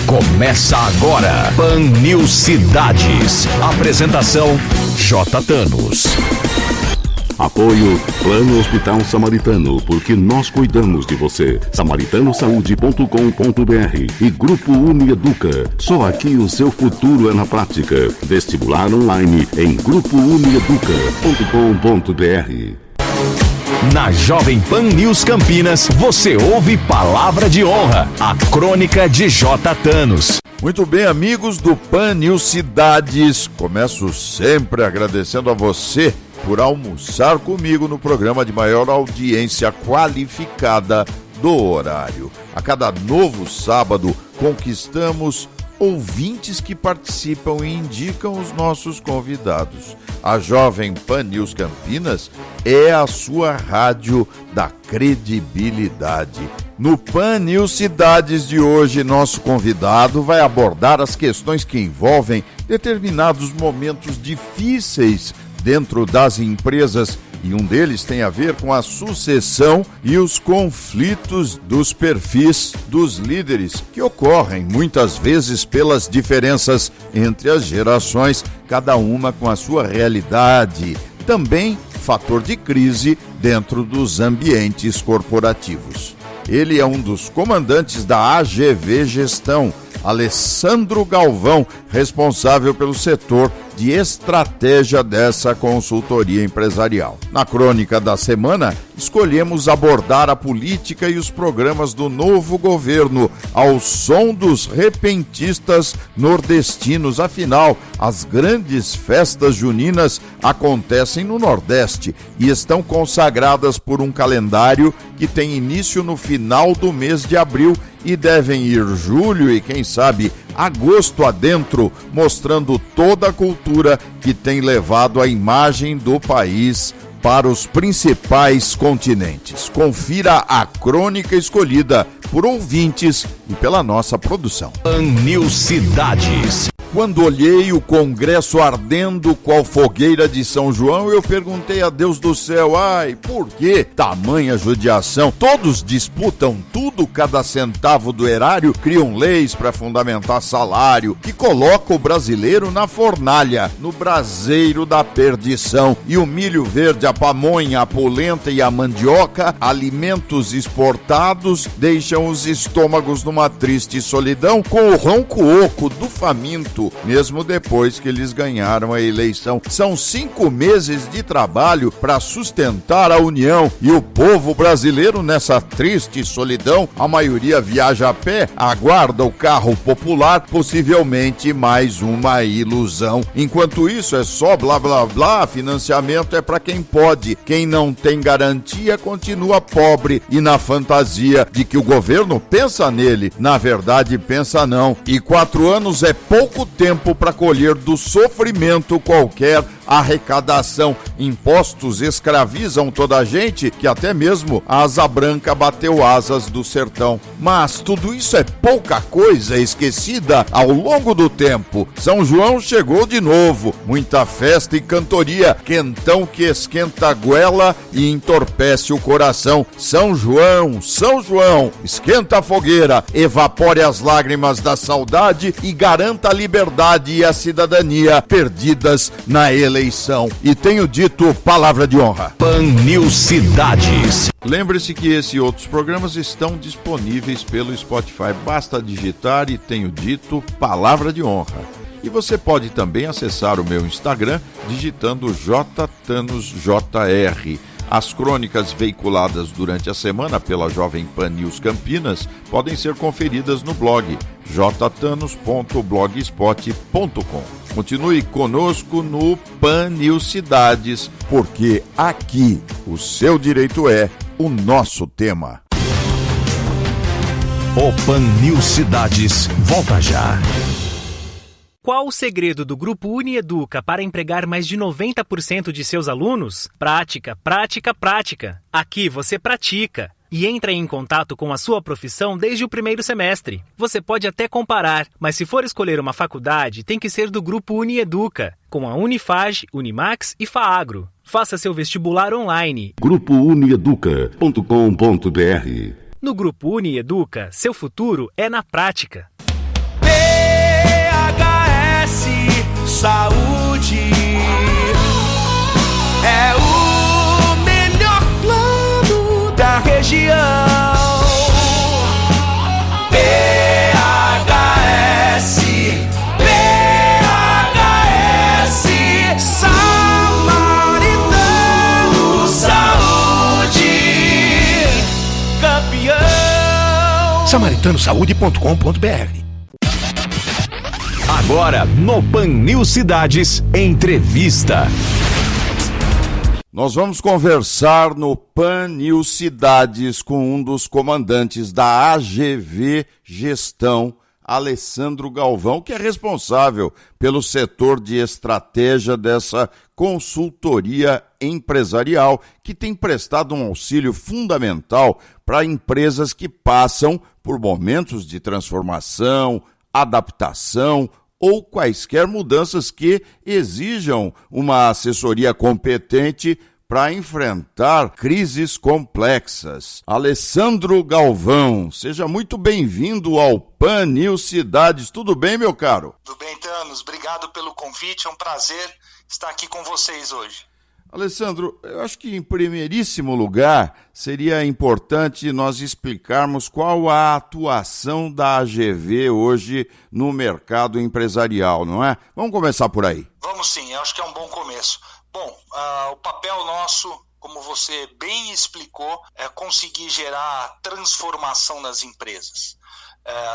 Começa agora, Pan News Cidades. Apresentação, J. Thanos. Apoio Plano Hospital Samaritano, porque nós cuidamos de você. SamaritanoSaude.com.br e Grupo Unieduca. Só aqui o seu futuro é na prática. Vestibular online em grupounieduca.com.br. Na Jovem Pan News Campinas, você ouve Palavra de Honra, a crônica de J. Thanos. Muito bem, amigos do Pan News Cidades. Começo sempre agradecendo a você por almoçar comigo no programa de maior audiência qualificada do horário. A cada novo sábado, conquistamos ouvintes que participam e indicam os nossos convidados. A Jovem Pan News Campinas é a sua rádio da credibilidade. No Pan News Cidades de hoje, nosso convidado vai abordar as questões que envolvem determinados momentos difíceis dentro das empresas, e um deles tem a ver com a sucessão e os conflitos dos perfis dos líderes, que ocorrem muitas vezes pelas diferenças entre as gerações, cada uma com a sua realidade. Também fator de crise dentro dos ambientes corporativos. Ele é um dos comandantes da AGV Gestão, Alessandro Galvão, responsável pelo setor de estratégia dessa consultoria empresarial. Na crônica da semana, escolhemos abordar a política e os programas do novo governo ao som dos repentistas nordestinos. Afinal, as grandes festas juninas acontecem no Nordeste e estão consagradas por um calendário que tem início no final do mês de abril e devem ir julho e, quem sabe, agosto adentro, mostrando toda a cultura que tem levado a imagem do país para os principais continentes. Confira a crônica escolhida por ouvintes e pela nossa produção. Pan News Cidades. Quando olhei o Congresso ardendo qual fogueira de São João, eu perguntei a Deus do céu, por que tamanha judiação? Todos disputam tudo, cada centavo do erário, criam leis para fundamentar salário, que coloca o brasileiro na fornalha, no braseiro da perdição. E o milho verde, a pamonha, a polenta e a mandioca, alimentos exportados, deixam os estômagos numa triste solidão, com o ronco oco do faminto, mesmo depois que eles ganharam a eleição. São 5 meses de trabalho para sustentar a União e o povo brasileiro nessa triste solidão. A maioria viaja a pé, aguarda o carro popular, possivelmente mais uma ilusão. Enquanto isso é só blá blá blá, financiamento é para quem pode. Quem não tem garantia continua pobre e na fantasia de que o governo pensa nele. Na verdade, pensa não. E 4 anos é pouco tempo para colher do sofrimento qualquer arrecadação. Impostos escravizam toda a gente, que até mesmo a asa branca bateu asas do sertão. Mas tudo isso é pouca coisa esquecida ao longo do tempo. São João chegou de novo, muita festa e cantoria, quentão que esquenta a goela e entorpece o coração. São João, São João, esquenta a fogueira, evapore as lágrimas da saudade e garanta a liberdade e a cidadania perdidas na eleição. E tenho dito palavra de honra. Pan News Cidades. Lembre-se que esse e outros programas estão disponíveis pelo Spotify. Basta digitar e tenho dito palavra de honra. E você pode também acessar o meu Instagram digitando JThanosJR. As crônicas veiculadas durante a semana pela Jovem Pan News Campinas podem ser conferidas no blog jthanos.blogspot.com. Continue conosco no Pan News Cidades, porque aqui o seu direito é o nosso tema. O Pan News Cidades volta já. Qual o segredo do Grupo Unieduca para empregar mais de 90% de seus alunos? Prática, prática, prática. Aqui você pratica e entra em contato com a sua profissão desde o primeiro semestre. Você pode até comparar, mas se for escolher uma faculdade, tem que ser do Grupo Unieduca, com a Unifage, Unimax e Faagro. Faça seu vestibular online. GrupoUnieduca.com.br. No Grupo Unieduca, seu futuro é na prática. Saúde é o melhor plano da região. PHS, Samaritano Saúde, campeão. SamaritanoSaude.com.br. Agora, no Pan News Cidades, entrevista. Nós vamos conversar no Pan News Cidades com um dos comandantes da AGV Gestão, Alessandro Galvão, que é responsável pelo setor de estratégia dessa consultoria empresarial, que tem prestado um auxílio fundamental para empresas que passam por momentos de transformação, adaptação ou quaisquer mudanças que exijam uma assessoria competente para enfrentar crises complexas. Alessandro Galvão, seja muito bem-vindo ao Pan News Cidades. Tudo bem, meu caro? Tudo bem, Thanos. Obrigado pelo convite. É um prazer estar aqui com vocês hoje. Alessandro, eu acho que em primeiríssimo lugar seria importante nós explicarmos qual a atuação da AGV hoje no mercado empresarial, não é? Vamos começar por aí. Vamos sim, eu acho que é um bom começo. Bom, o papel nosso, como você bem explicou, é conseguir gerar transformação nas empresas.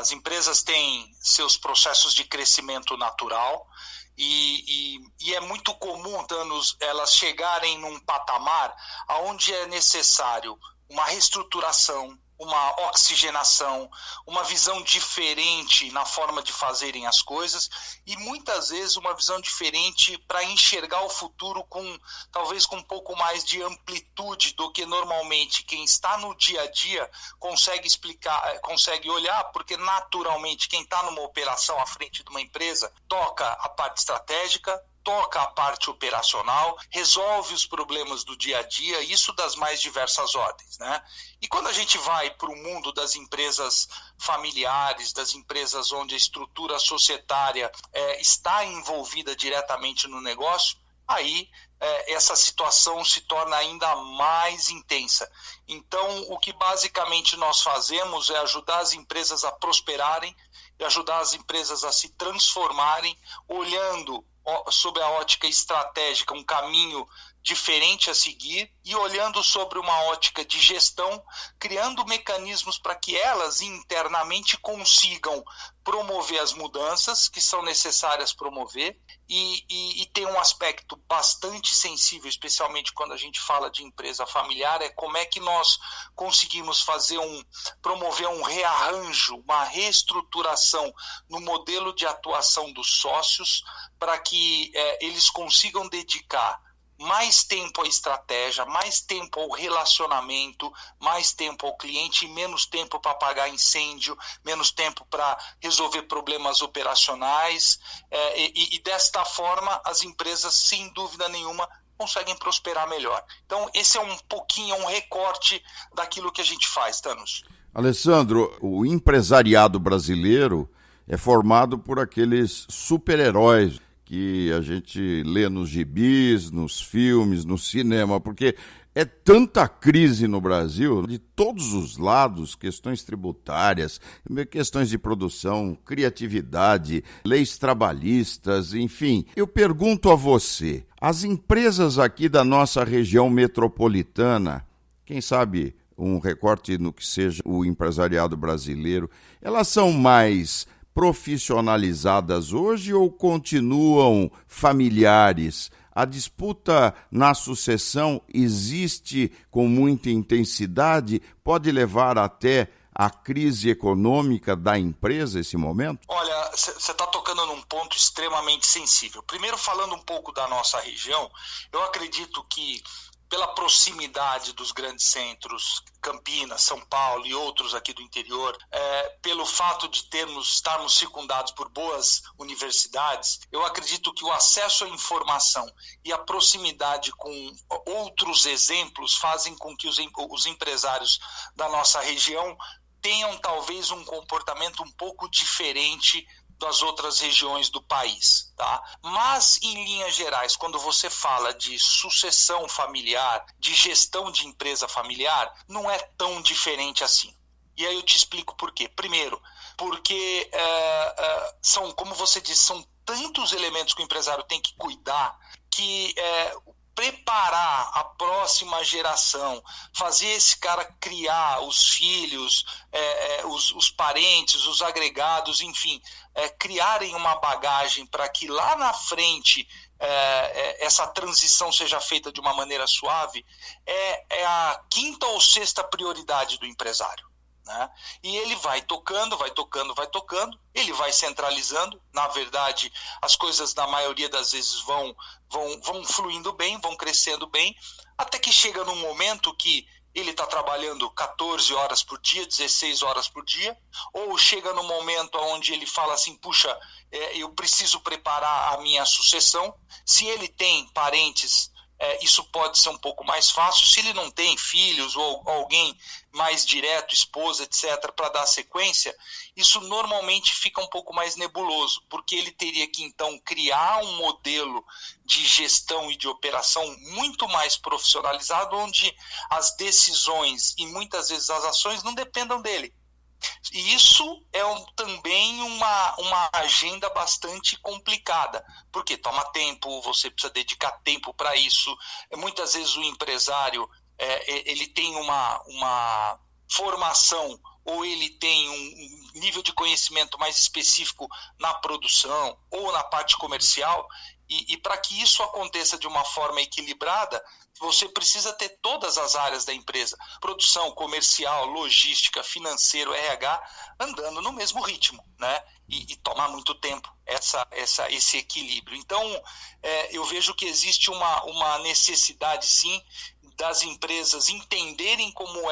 As empresas têm seus processos de crescimento natural, e é muito comum, Thanos, elas chegarem num patamar onde é necessário uma reestruturação, uma oxigenação, uma visão diferente na forma de fazerem as coisas e muitas vezes uma visão diferente para enxergar o futuro talvez com um pouco mais de amplitude do que normalmente quem está no dia a dia consegue explicar, consegue olhar, porque naturalmente quem está numa operação à frente de uma empresa toca a parte estratégica, toca a parte operacional, resolve os problemas do dia a dia, isso das mais diversas ordens, né? E quando a gente vai para o mundo das empresas familiares, das empresas onde a estrutura societária está envolvida diretamente no negócio, aí essa situação se torna ainda mais intensa. Então, o que basicamente nós fazemos é ajudar as empresas a prosperarem e ajudar as empresas a se transformarem, olhando sob a ótica estratégica um caminho diferente a seguir e olhando sobre uma ótica de gestão, criando mecanismos para que elas internamente consigam promover as mudanças que são necessárias promover e tem um aspecto bastante sensível, especialmente quando a gente fala de empresa familiar, é como é que nós conseguimos promover um rearranjo, uma reestruturação no modelo de atuação dos sócios para que eles consigam dedicar mais tempo à estratégia, mais tempo ao relacionamento, mais tempo ao cliente e menos tempo para apagar incêndio, menos tempo para resolver problemas operacionais e desta forma as empresas, sem dúvida nenhuma, conseguem prosperar melhor. Então esse é um pouquinho, um recorte daquilo que a gente faz, Thanos. Alessandro, o empresariado brasileiro é formado por aqueles super-heróis que a gente lê nos gibis, nos filmes, no cinema, porque é tanta crise no Brasil, de todos os lados, questões tributárias, questões de produção, criatividade, leis trabalhistas, enfim. Eu pergunto a você, as empresas aqui da nossa região metropolitana, quem sabe um recorte no que seja o empresariado brasileiro, elas são mais profissionalizadas hoje ou continuam familiares? A disputa na sucessão existe com muita intensidade? Pode levar até a crise econômica da empresa esse momento? Olha, você está tocando num ponto extremamente sensível. Primeiro, falando um pouco da nossa região, eu acredito que pela proximidade dos grandes centros, Campinas, São Paulo e outros aqui do interior, pelo fato de estarmos circundados por boas universidades, eu acredito que o acesso à informação e a proximidade com outros exemplos fazem com que os empresários da nossa região tenham talvez um comportamento um pouco diferente das outras regiões do país, tá? Mas, em linhas gerais, quando você fala de sucessão familiar, de gestão de empresa familiar, não é tão diferente assim. E aí eu te explico por quê. Primeiro, porque são, como você disse, são tantos elementos que o empresário tem que cuidar que preparar a próxima geração, fazer esse cara criar os filhos, os parentes, os agregados, enfim, criarem uma bagagem para que lá na frente essa transição seja feita de uma maneira suave, é a quinta ou sexta prioridade do empresário. Né? E ele vai tocando, ele vai centralizando. Na verdade, as coisas na maioria das vezes vão fluindo bem, vão crescendo bem, até que chega num momento que ele está trabalhando 14 horas por dia, 16 horas por dia, ou chega num momento onde ele fala assim, puxa, eu preciso preparar a minha sucessão. Se ele tem parentes, isso pode ser um pouco mais fácil. Se ele não tem filhos ou alguém mais direto, esposa, etc., para dar sequência, isso normalmente fica um pouco mais nebuloso, porque ele teria que, então, criar um modelo de gestão e de operação muito mais profissionalizado, onde as decisões e muitas vezes as ações não dependam dele. E isso é também uma agenda bastante complicada, porque toma tempo, você precisa dedicar tempo para isso. Muitas vezes o empresário ele tem uma formação ou ele tem um nível de conhecimento mais específico na produção ou na parte comercial, e para que isso aconteça de uma forma equilibrada, você precisa ter todas as áreas da empresa, produção, comercial, logística, financeiro, RH, andando no mesmo ritmo, né? E toma muito tempo esse equilíbrio. Então, eu vejo que existe uma necessidade, sim, das empresas entenderem como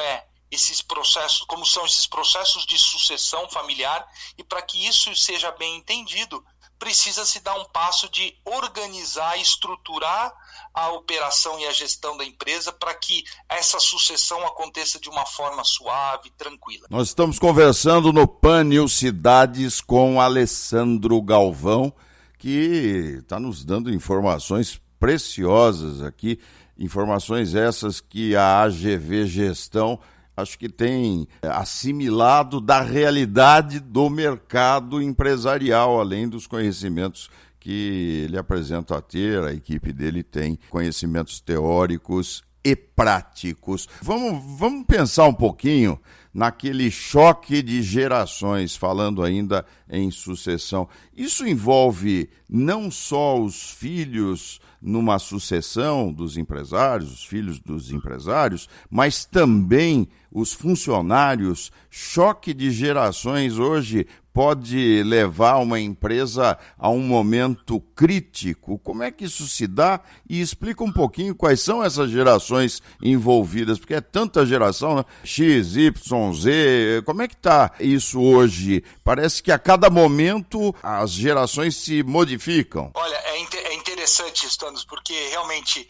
são esses processos de sucessão familiar, e para que isso seja bem entendido, precisa se dar um passo de organizar, estruturar a operação e a gestão da empresa para que essa sucessão aconteça de uma forma suave, tranquila. Nós estamos conversando no PAN News Cidades com Alessandro Galvão, que está nos dando informações preciosas aqui, informações essas que a AGV Gestão acho que tem assimilado da realidade do mercado empresarial, além dos conhecimentos que ele apresenta a ter, a equipe dele tem conhecimentos teóricos e práticos. Vamos pensar um pouquinho naquele choque de gerações, falando ainda em sucessão. Isso envolve não só os filhos numa sucessão dos empresários, os filhos dos empresários, mas também os funcionários. Choque de gerações hoje pode levar uma empresa a um momento crítico. Como é que isso se dá? E explica um pouquinho quais são essas gerações envolvidas, porque é tanta geração, né? X, Y, Z, como é que está isso hoje? Parece que a cada momento as gerações se modificam. Olha, é interessante isso, Thanos, porque realmente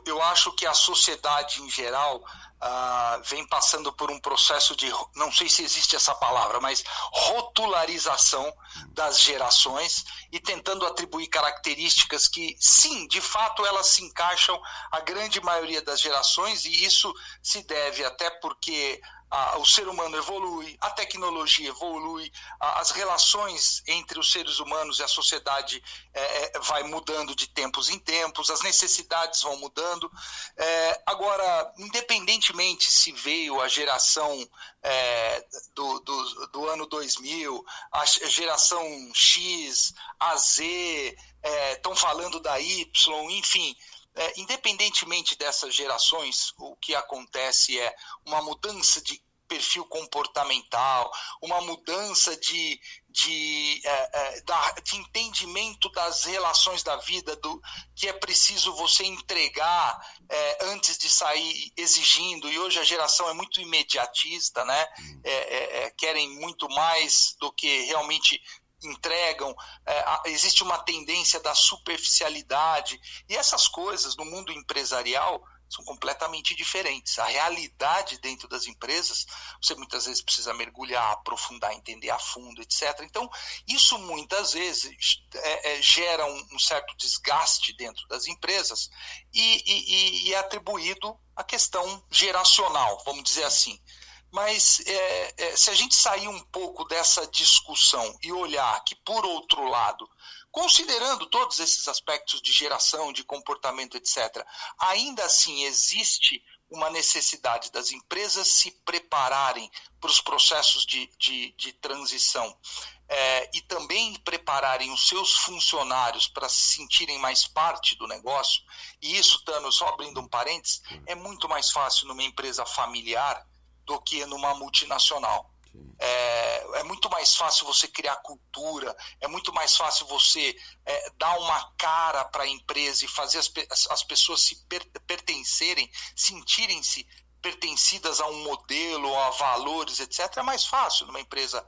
eu acho que a sociedade em geral vem passando por um processo de, não sei se existe essa palavra, mas rotularização das gerações e tentando atribuir características que, sim, de fato elas se encaixam à grande maioria das gerações, e isso se deve até porque o ser humano evolui, a tecnologia evolui, as relações entre os seres humanos e a sociedade vai mudando de tempos em tempos, as necessidades vão mudando. Agora, independentemente se veio a geração do ano 2000, a geração X, a Z, estão falando da Y, enfim... independentemente dessas gerações, o que acontece é uma mudança de perfil comportamental, uma mudança de entendimento das relações da vida, que é preciso você entregar antes de sair exigindo, e hoje a geração é muito imediatista, né? Querem muito mais do que realmente entregam, existe uma tendência da superficialidade, e essas coisas no mundo empresarial são completamente diferentes. A realidade dentro das empresas, você muitas vezes precisa mergulhar, aprofundar, entender a fundo, etc. Então, isso muitas vezes gera um certo desgaste dentro das empresas e é atribuído à questão geracional, vamos dizer assim. Mas se a gente sair um pouco dessa discussão e olhar que, por outro lado, considerando todos esses aspectos de geração, de comportamento, etc., ainda assim existe uma necessidade das empresas se prepararem para os processos de transição e também prepararem os seus funcionários para se sentirem mais parte do negócio. E isso, Tano, só abrindo um parênteses, é muito mais fácil numa empresa familiar do que numa multinacional. É muito mais fácil você criar cultura, é muito mais fácil você dar uma cara para a empresa e fazer as pessoas se pertencerem, sentirem-se pertencidas a um modelo, a valores, etc. É mais fácil numa empresa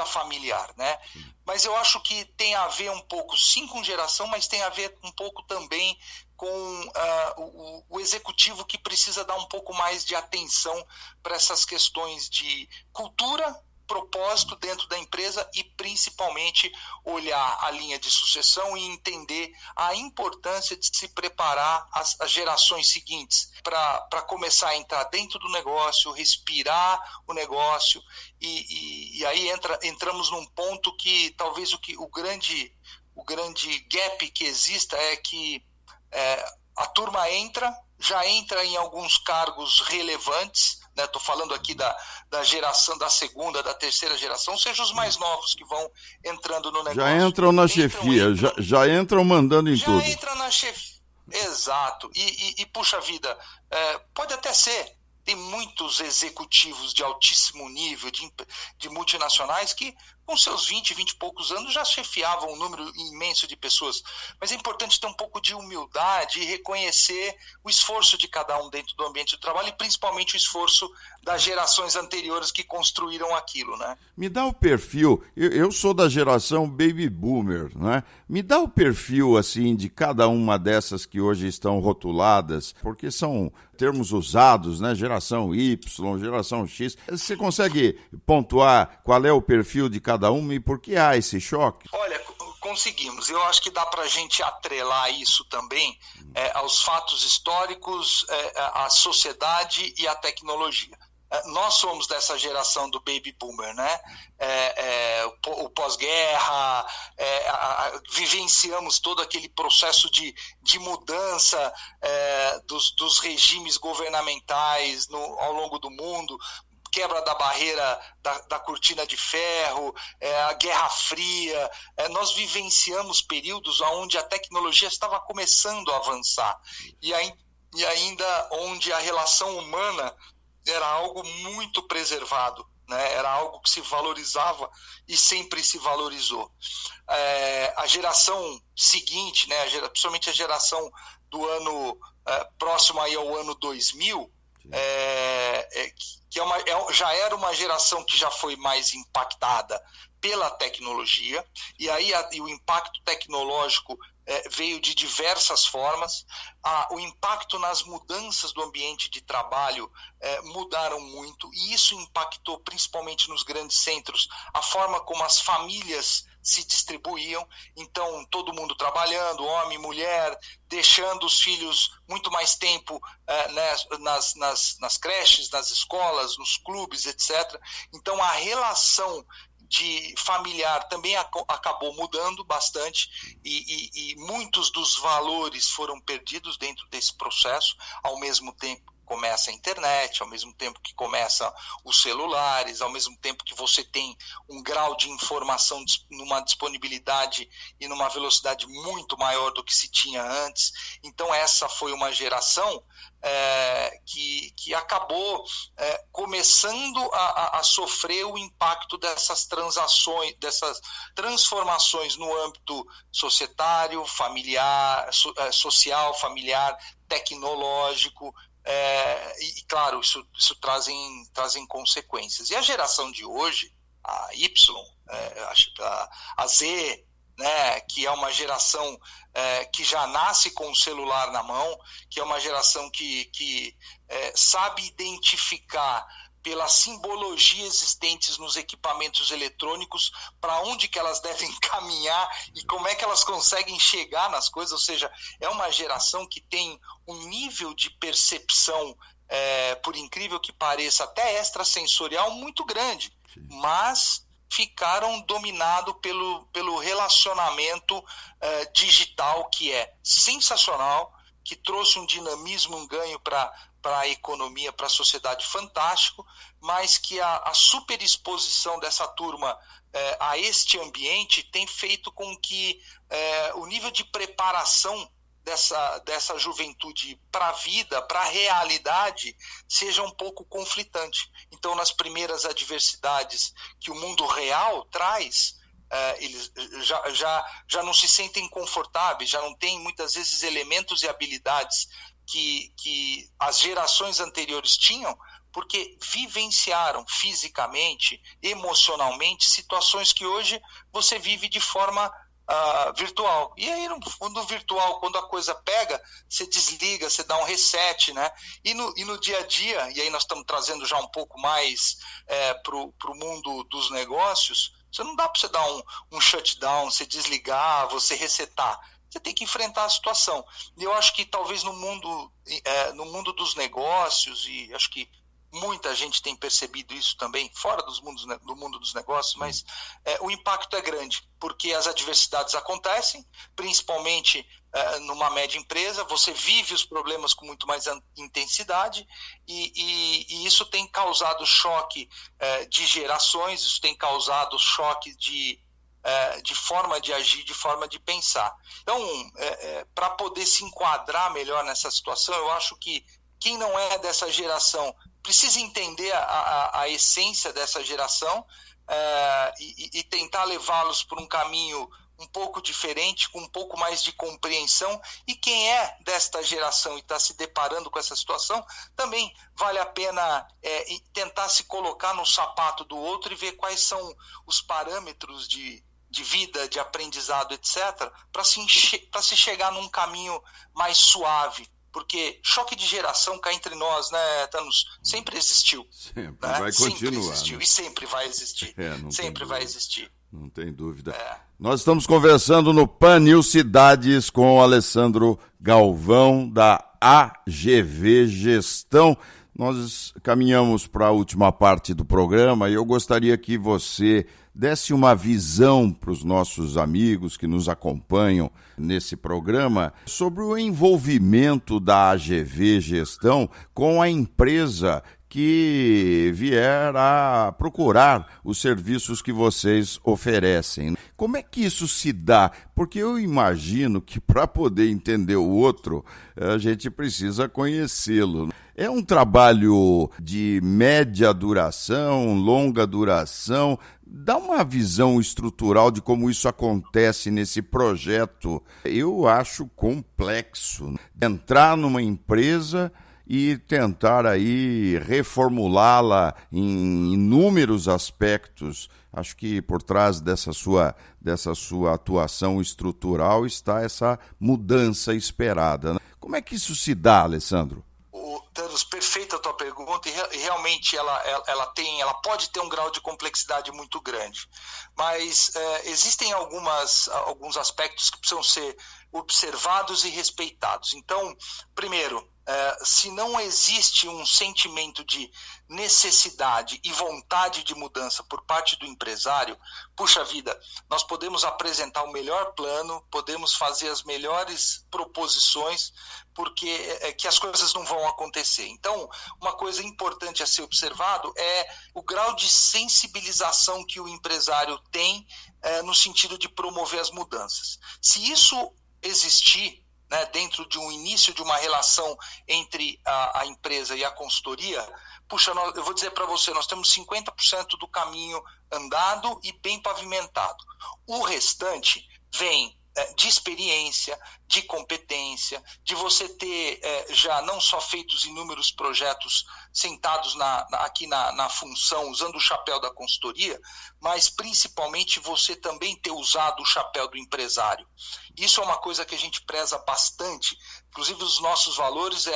familiar, né? Mas eu acho que tem a ver um pouco, sim, com geração, mas tem a ver um pouco também com o executivo, que precisa dar um pouco mais de atenção para essas questões de cultura, propósito dentro da empresa e principalmente olhar a linha de sucessão e entender a importância de se preparar as gerações seguintes para começar a entrar dentro do negócio, respirar o negócio e aí entramos num ponto que talvez o grande gap que exista é que a turma já entra em alguns cargos relevantes, né? Estou falando aqui da geração, da segunda, da terceira geração, seja os mais novos que vão entrando no negócio. Já entram na chefia, já entram mandando em tudo. Já entra na chefia, exato. E puxa vida, pode até ser. Tem muitos executivos de altíssimo nível, de multinacionais, que com seus 20 e poucos anos já chefiavam um número imenso de pessoas. Mas é importante ter um pouco de humildade e reconhecer o esforço de cada um dentro do ambiente de trabalho e principalmente o esforço das gerações anteriores que construíram aquilo, né? Me dá o perfil, eu sou da geração Baby Boomer, né? Me dá o perfil, assim, de cada uma dessas que hoje estão rotuladas, porque são termos usados, né? Geração Y, geração X. Você consegue pontuar qual é o perfil de cada uma e por que há esse choque? Olha, conseguimos. Eu acho que dá para a gente atrelar isso também aos fatos históricos, à sociedade e à tecnologia. Nós somos dessa geração do Baby Boomer, né? O pós-guerra, vivenciamos todo aquele processo de mudança dos regimes governamentais ao longo do mundo, quebra da barreira da cortina de ferro, a Guerra Fria. Nós vivenciamos períodos onde a tecnologia estava começando a avançar e ainda onde a relação humana era algo muito preservado, né? Era algo que se valorizava e sempre se valorizou. A geração seguinte, né? Principalmente a geração do ano próximo aí ao ano 2000, que já era uma geração que já foi mais impactada pela tecnologia, e aí o impacto tecnológico veio de diversas formas. O impacto nas mudanças do ambiente de trabalho mudaram muito, e isso impactou principalmente nos grandes centros a forma como as famílias se distribuíam. Então, todo mundo trabalhando, homem, mulher, deixando os filhos muito mais tempo nas creches, nas escolas, nos clubes, etc. Então, a relação de familiar também acabou mudando bastante e muitos dos valores foram perdidos dentro desse processo. Ao mesmo tempo começa a internet, ao mesmo tempo que começam os celulares, ao mesmo tempo que você tem um grau de informação numa disponibilidade e numa velocidade muito maior do que se tinha antes. Então essa foi uma geração que acabou começando a sofrer o impacto dessas transações, dessas transformações no âmbito societário, familiar, social, familiar, tecnológico. E claro, isso trazem consequências. E a geração de hoje, a Y, a Z, né, que é uma geração que já nasce com o celular na mão, que é uma geração que sabe identificar pela simbologia existentes nos equipamentos eletrônicos para onde que elas devem caminhar e como é que elas conseguem chegar nas coisas, ou seja, é uma geração que tem um nível de percepção, por incrível que pareça, até extrasensorial muito grande, mas ficaram dominados pelo relacionamento digital, que é sensacional, que trouxe um dinamismo, um ganho para a economia, para a sociedade fantástico, mas que a superexposição dessa turma a este ambiente tem feito com que o nível de preparação dessa juventude para a vida, para a realidade, seja um pouco conflitante. Então, nas primeiras adversidades que o mundo real traz, eles já não se sentem confortáveis, já não têm muitas vezes elementos e habilidades que as gerações anteriores tinham, porque vivenciaram fisicamente, emocionalmente, situações que hoje você vive de forma virtual. E aí, no mundo virtual, quando a coisa pega, você desliga, você dá um reset, né? E no dia a dia, e aí nós estamos trazendo já um pouco mais para o mundo dos negócios, você não dá para você dar um shutdown, você desligar, você resetar. Você tem que enfrentar a situação. E eu acho que talvez no mundo dos negócios, e acho que muita gente tem percebido isso também, fora do mundo dos negócios, mas o impacto é grande, porque as adversidades acontecem, principalmente numa média empresa, você vive os problemas com muito mais intensidade, e isso tem causado choque de gerações, isso tem causado choque de forma de agir, de forma de pensar. Então, para poder se enquadrar melhor nessa situação, eu acho que quem não é dessa geração precisa entender a essência dessa geração e tentar levá-los por um caminho um pouco diferente, com um pouco mais de compreensão. E quem é desta geração e está se deparando com essa situação, também vale a pena tentar se colocar no sapato do outro e ver quais são os parâmetros de vida, de aprendizado, etc., para se chegar num caminho mais suave. Porque choque de geração, cá entre nós, né, Thanos, sempre existiu. Sempre, né? vai sempre continuar. Existiu, né? E sempre vai existir. Sempre vai existir. Não tem dúvida. Nós estamos conversando no Pan News Cidades com o Alessandro Galvão, da AGV Gestão. Nós caminhamos para a última parte do programa e eu gostaria que você desse uma visão para os nossos amigos que nos acompanham nesse programa sobre o envolvimento da AGV Gestão com a empresa que vier a procurar os serviços que vocês oferecem. Como é que isso se dá? Porque eu imagino que para poder entender o outro, a gente precisa conhecê-lo. É um trabalho de média duração, longa duração. Dá uma visão estrutural de como isso acontece nesse projeto. Eu acho complexo. Entrar numa empresa e tentar aí reformulá-la em inúmeros aspectos. Acho que por trás dessa sua atuação estrutural está essa mudança esperada. Né? Como é que isso se dá, Alessandro? Thanos, perfeita a tua pergunta, e realmente ela pode ter um grau de complexidade muito grande, mas existem alguns aspectos que precisam ser observados e respeitados. Então, primeiro, se não existe um sentimento de necessidade e vontade de mudança por parte do empresário, puxa vida, nós podemos apresentar o melhor plano, podemos fazer as melhores proposições, porque que as coisas não vão acontecer. Então, uma coisa importante a ser observado é o grau de sensibilização que o empresário tem no sentido de promover as mudanças. Se isso existir, né, dentro de um início de uma relação entre a empresa e a consultoria, puxa, eu vou dizer para você, nós temos 50% do caminho andado e bem pavimentado. O restante vem de experiência, de competência, de você ter já não só feito os inúmeros projetos sentados aqui na função, usando o chapéu da consultoria, mas principalmente você também ter usado o chapéu do empresário. Isso é uma coisa que a gente preza bastante, inclusive os nossos valores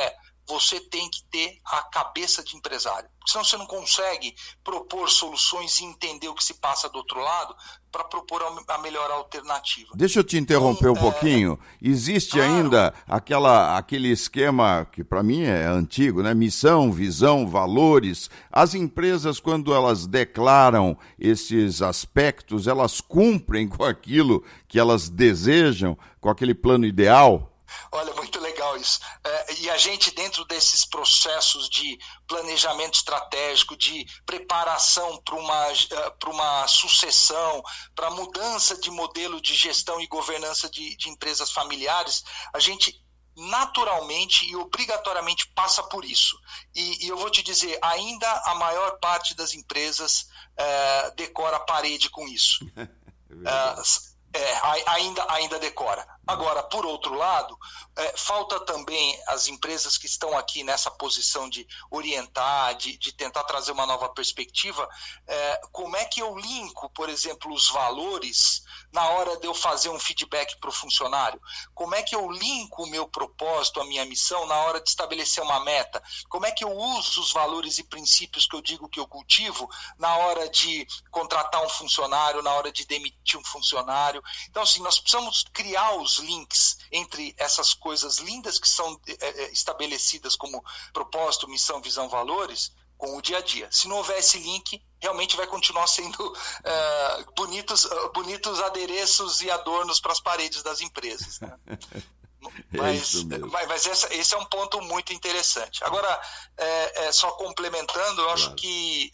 você tem que ter a cabeça de empresário. Senão você não consegue propor soluções e entender o que se passa do outro lado para propor a melhor alternativa. Deixa eu te interromper um pouquinho. Existe ainda aquele esquema que para mim é antigo, né? Missão, visão, valores. As empresas, quando elas declaram esses aspectos, elas cumprem com aquilo que elas desejam, com aquele plano ideal? Olha, muito legal isso. E a gente, dentro desses processos de planejamento estratégico, de preparação para uma sucessão, para mudança de modelo de gestão e governança de empresas familiares, a gente naturalmente e obrigatoriamente passa por isso. E eu vou te dizer, ainda a maior parte das empresas decora a parede com isso. Ainda decora. Agora, por outro lado, falta também as empresas que estão aqui nessa posição de orientar, de tentar trazer uma nova perspectiva, como é que eu linko, por exemplo, os valores na hora de eu fazer um feedback para o funcionário? Como é que eu linko o meu propósito, a minha missão, na hora de estabelecer uma meta? Como é que eu uso os valores e princípios que eu digo que eu cultivo na hora de contratar um funcionário, na hora de demitir um funcionário? Então, assim, nós precisamos criar os links entre essas coisas lindas que são estabelecidas como propósito, missão, visão, valores, com o dia a dia. Se não houver esse link, realmente vai continuar sendo bonitos adereços e adornos para as paredes das empresas, né? Mas esse é um ponto muito interessante. Agora, só complementando, eu acho que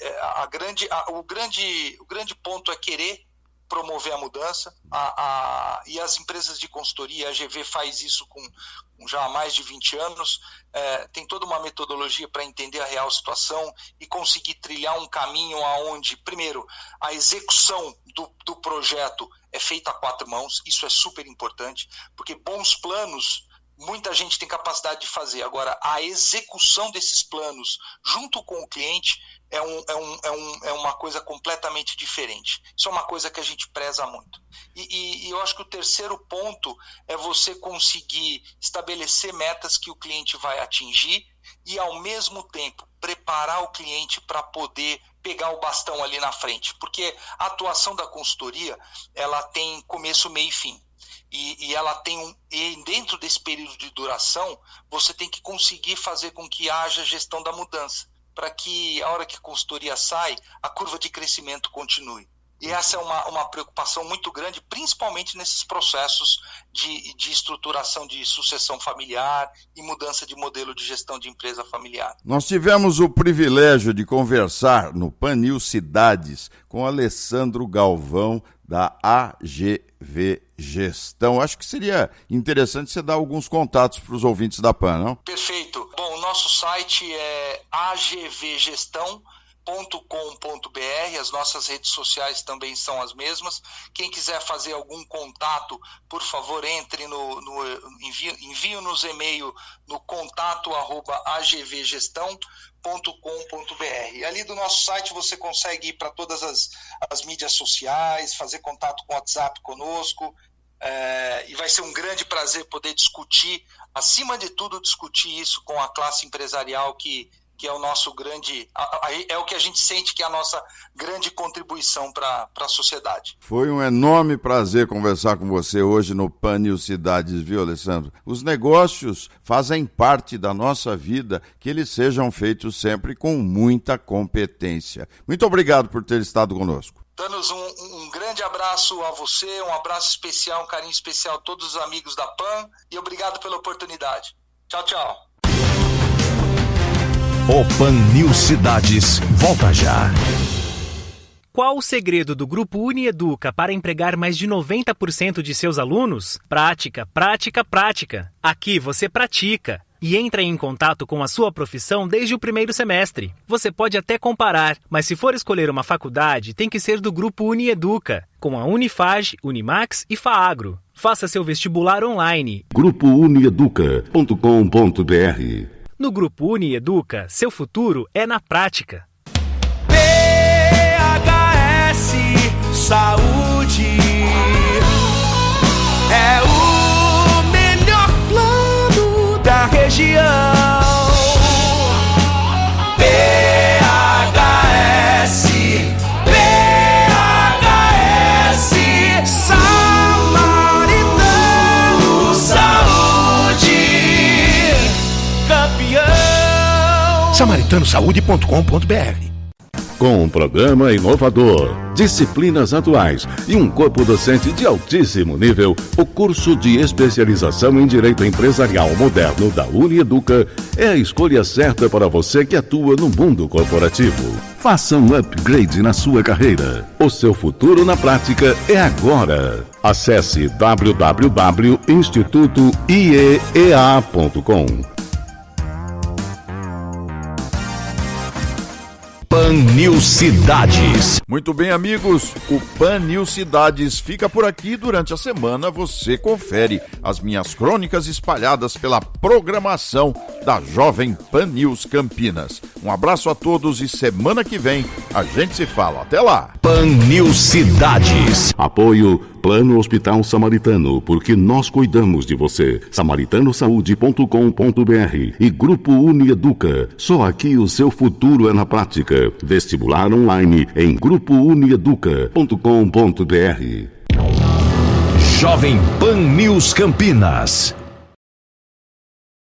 o grande ponto é querer promover a mudança, e as empresas de consultoria, a GV faz isso com já há mais de 20 anos, tem toda uma metodologia para entender a real situação e conseguir trilhar um caminho onde, primeiro, a execução do projeto é feita a 4 mãos, isso é super importante, porque bons planos muita gente tem capacidade de fazer. Agora, a execução desses planos junto com o cliente é uma coisa completamente diferente. Isso é uma coisa que a gente preza muito. E eu acho que o terceiro ponto é você conseguir estabelecer metas que o cliente vai atingir e, ao mesmo tempo, preparar o cliente para poder pegar o bastão ali na frente. Porque a atuação da consultoria, ela tem começo, meio e fim. E ela tem e dentro desse período de duração, você tem que conseguir fazer com que haja gestão da mudança, para que a hora que a consultoria sai, a curva de crescimento continue. E essa é uma preocupação muito grande, principalmente nesses processos de estruturação de sucessão familiar e mudança de modelo de gestão de empresa familiar. Nós tivemos o privilégio de conversar no Pan-News Cidades com Alessandro Galvão, da AGV Gestão. Acho que seria interessante você dar alguns contatos para os ouvintes da PAN, não? Perfeito. Bom, o nosso site é agvgestão.com.br, as nossas redes sociais também são as mesmas. Quem quiser fazer algum contato, por favor, entre envie-nos e-mail no contato@agvgestão.com.br. Ali do nosso site você consegue ir para todas as mídias sociais, fazer contato com o WhatsApp conosco, e vai ser um grande prazer poder discutir, acima de tudo, discutir isso com a classe empresarial que é o nosso grande, é o que a gente sente que é a nossa grande contribuição para a sociedade. Foi um enorme prazer conversar com você hoje no Pan-News Cidades, viu, Alessandro? Os negócios fazem parte da nossa vida, que eles sejam feitos sempre com muita competência. Muito obrigado por ter estado conosco. Thanos, um grande abraço a você, um abraço especial, um carinho especial a todos os amigos da PAN e obrigado pela oportunidade. Tchau, tchau. O Pan-News Cidades volta já. Qual o segredo do Grupo Unieduca para empregar mais de 90% de seus alunos? Prática, prática, prática. Aqui você pratica e entra em contato com a sua profissão desde o primeiro semestre. Você pode até comparar, mas se for escolher uma faculdade, tem que ser do Grupo Unieduca, com a Unifage, Unimax e Faagro. Faça seu vestibular online. GrupoUnieduca.com.br. No Grupo Unieduca, seu futuro é na prática. PHS Saúde é o melhor plano da região. PHS Samaritano Saúde, campeão. SamaritanoSaude.com.br. Com um programa inovador, disciplinas atuais e um corpo docente de altíssimo nível, o curso de especialização em Direito Empresarial Moderno da Unieduca é a escolha certa para você que atua no mundo corporativo. Faça um upgrade na sua carreira. O seu futuro na prática é agora. Acesse www.institutoiea.com. Pan News Cidades. Muito bem, amigos, o Pan News Cidades fica por aqui. Durante a semana você confere as minhas crônicas espalhadas pela programação da Jovem Pan News Campinas. Um abraço a todos e semana que vem a gente se fala. Até lá! Pan News Cidades. Apoio Plano Hospital Samaritano, porque nós cuidamos de você. SamaritanoSaude.com.br e Grupo Unieduca. Só aqui o seu futuro é na prática. Vestibular online em GrupoUnieduca.com.br. Jovem Pan News Campinas.